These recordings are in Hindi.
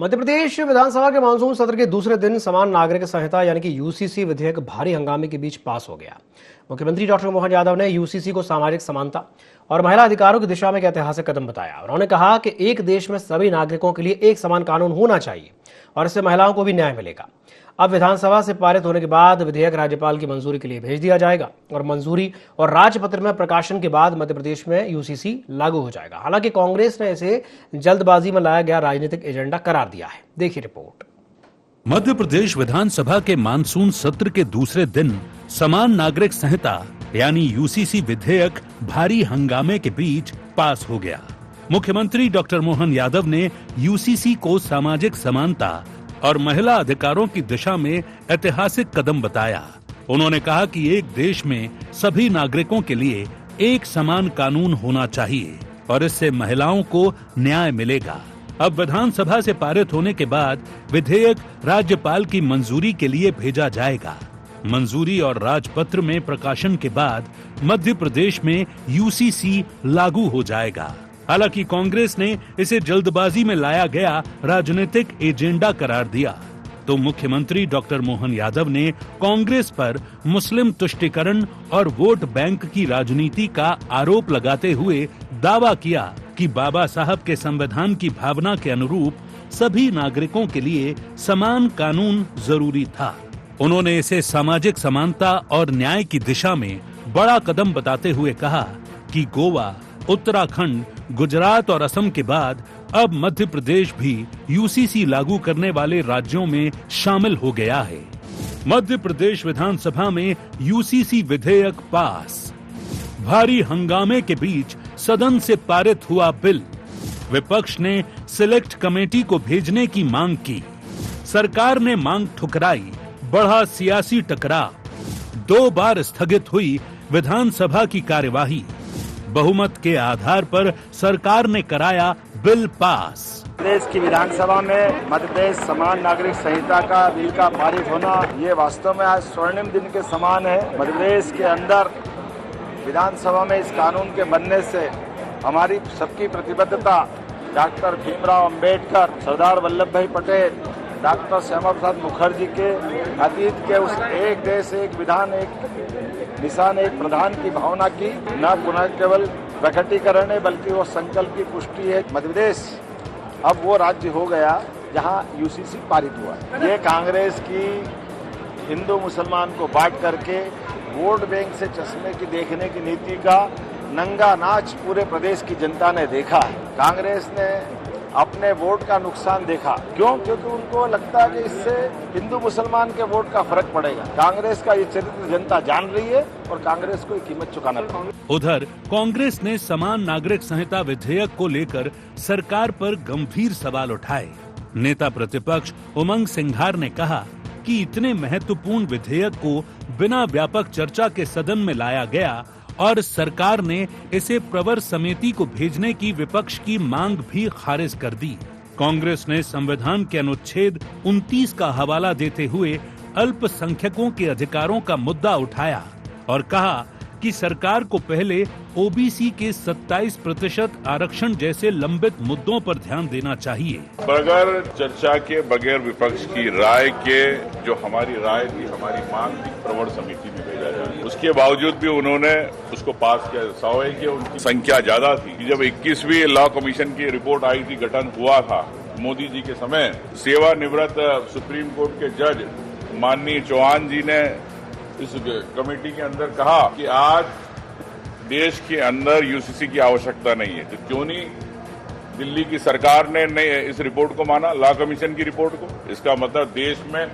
मध्य प्रदेश विधानसभा के मानसून सत्र के दूसरे दिन समान नागरिक संहिता यानी कि यूसीसी विधेयक भारी हंगामे के बीच पास हो गया। मुख्यमंत्री डॉक्टर मोहन यादव ने यूसीसी को सामाजिक समानता और महिला अधिकारों की दिशा में एक ऐतिहासिक कदम बताया। उन्होंने कहा कि एक देश में सभी नागरिकों के लिए एक समान कानून होना चाहिए और इससे महिलाओं को भी न्याय मिलेगा। अब विधानसभा से पारित होने के बाद विधेयक राज्यपाल की मंजूरी के लिए भेज दिया जाएगा और मंजूरी और राजपत्र में प्रकाशन के बाद मध्य प्रदेश में यूसीसी लागू हो जाएगा। हालांकि कांग्रेस ने इसे जल्दबाजी में लाया गया राजनीतिक एजेंडा करार दिया है। देखिए रिपोर्ट। मध्य प्रदेश विधानसभा के मानसून सत्र के दूसरे दिन समान नागरिक संहिता यानी यूसीसी विधेयक भारी हंगामे के बीच पास हो गया। मुख्यमंत्री डॉक्टर मोहन यादव ने यूसीसी को सामाजिक समानता और महिला अधिकारों की दिशा में ऐतिहासिक कदम बताया। उन्होंने कहा कि एक देश में सभी नागरिकों के लिए एक समान कानून होना चाहिए और इससे महिलाओं को न्याय मिलेगा। अब विधानसभा से पारित होने के बाद विधेयक राज्यपाल की मंजूरी के लिए भेजा जाएगा। मंजूरी और राजपत्र में प्रकाशन के बाद मध्य प्रदेश में यूसीसी लागू हो जाएगा। हालांकि कांग्रेस ने इसे जल्दबाजी में लाया गया राजनीतिक एजेंडा करार दिया, तो मुख्यमंत्री डॉक्टर मोहन यादव ने कांग्रेस पर मुस्लिम तुष्टीकरण और वोट बैंक की राजनीति का आरोप लगाते हुए दावा किया कि बाबा साहब के संविधान की भावना के अनुरूप सभी नागरिकों के लिए समान कानून जरूरी था। उन्होंने इसे सामाजिक समानता और न्याय की दिशा में बड़ा कदम बताते हुए कहा कि गोवा, उत्तराखंड, गुजरात और असम के बाद अब मध्य प्रदेश भी यूसीसी लागू करने वाले राज्यों में शामिल हो गया है। मध्य प्रदेश विधानसभा में यूसीसी विधेयक पास। भारी हंगामे के बीच सदन से पारित हुआ बिल। विपक्ष ने सिलेक्ट कमेटी को भेजने की मांग की। सरकार ने मांग ठुकराई। बढ़ा सियासी टकराव। 2 बार स्थगित हुई विधानसभा की कार्यवाही। बहुमत के आधार पर सरकार ने कराया बिल पास। प्रदेश की विधानसभा में मध्य प्रदेश समान नागरिक संहिता का बिल का पारित होना ये वास्तव में आज स्वर्णिम दिन के समान है। मध्य प्रदेश के अंदर विधानसभा में इस कानून के बनने से हमारी सबकी प्रतिबद्धता डॉक्टर भीमराव अंबेडकर, सरदार वल्लभ भाई पटेल, डॉक्टर श्यामा प्रसाद मुखर्जी के अतीत के उस एक देश एक विधान एक निशान एक प्रधान की भावना की न पुनः केवल प्रकटीकरण है बल्कि वो संकल्प की पुष्टि है। मध्य प्रदेश अब वो राज्य हो गया जहां यूसीसी पारित हुआ। ये कांग्रेस की हिंदू मुसलमान को बांट करके वोट बैंक से चश्मे की देखने की नीति का नंगा नाच पूरे प्रदेश की जनता ने देखा है। कांग्रेस ने अपने वोट का नुकसान देखा। क्यों? क्योंकि उनको लगता है कि इससे हिंदू मुसलमान के वोट का फर्क पड़ेगा। कांग्रेस का ये चरित्र जनता जान रही है और कांग्रेस को कीमत चुकाना पड़ेगा। उधर कांग्रेस ने समान नागरिक संहिता विधेयक को लेकर सरकार पर गंभीर सवाल उठाए। नेता प्रतिपक्ष उमंग सिंघार ने कहा कि इतने महत्वपूर्ण विधेयक को बिना व्यापक चर्चा के सदन में लाया गया और सरकार ने इसे प्रवर समिति को भेजने की विपक्ष की मांग भी खारिज कर दी। कांग्रेस ने संविधान के अनुच्छेद 29 का हवाला देते हुए अल्पसंख्यकों के अधिकारों का मुद्दा उठाया और कहा कि सरकार को पहले ओबीसी के 27% आरक्षण जैसे लंबित मुद्दों पर ध्यान देना चाहिए। बगैर चर्चा के, बगैर विपक्ष की राय के जो हमारी राय थी, हमारी मांग थी, प्रवर समिति में भेजा जाए। उसके बावजूद भी उन्होंने उसको पास किया। सवाल की उनकी संख्या ज्यादा थी। जब 21वीं लॉ कमीशन की रिपोर्ट आई थी, गठन हुआ था मोदी जी के समय, सेवानिवृत्त सुप्रीम कोर्ट के जज माननीय चौहान जी ने इस कमेटी के अंदर कहा कि आज देश के अंदर यूसीसी की आवश्यकता नहीं है। तो क्यों नहीं दिल्ली की सरकार ने इस रिपोर्ट को माना, लॉ कमीशन की रिपोर्ट को? इसका मतलब देश में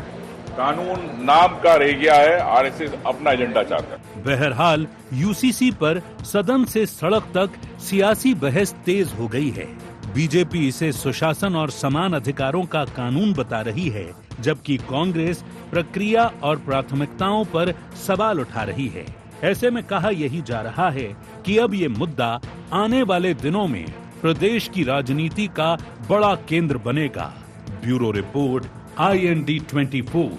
कानून नाम का रह गया है। आरएसएस अपना एजेंडा चाहता है। बहरहाल यूसीसी पर सदन से सड़क तक सियासी बहस तेज हो गई है। बीजेपी इसे सुशासन और समान अधिकारों का कानून बता रही है, जबकि कांग्रेस प्रक्रिया और प्राथमिकताओं पर सवाल उठा रही है। ऐसे में कहा यही जा रहा है कि अब ये मुद्दा आने वाले दिनों में प्रदेश की राजनीति का बड़ा केंद्र बनेगा। Bureau report, IND 24।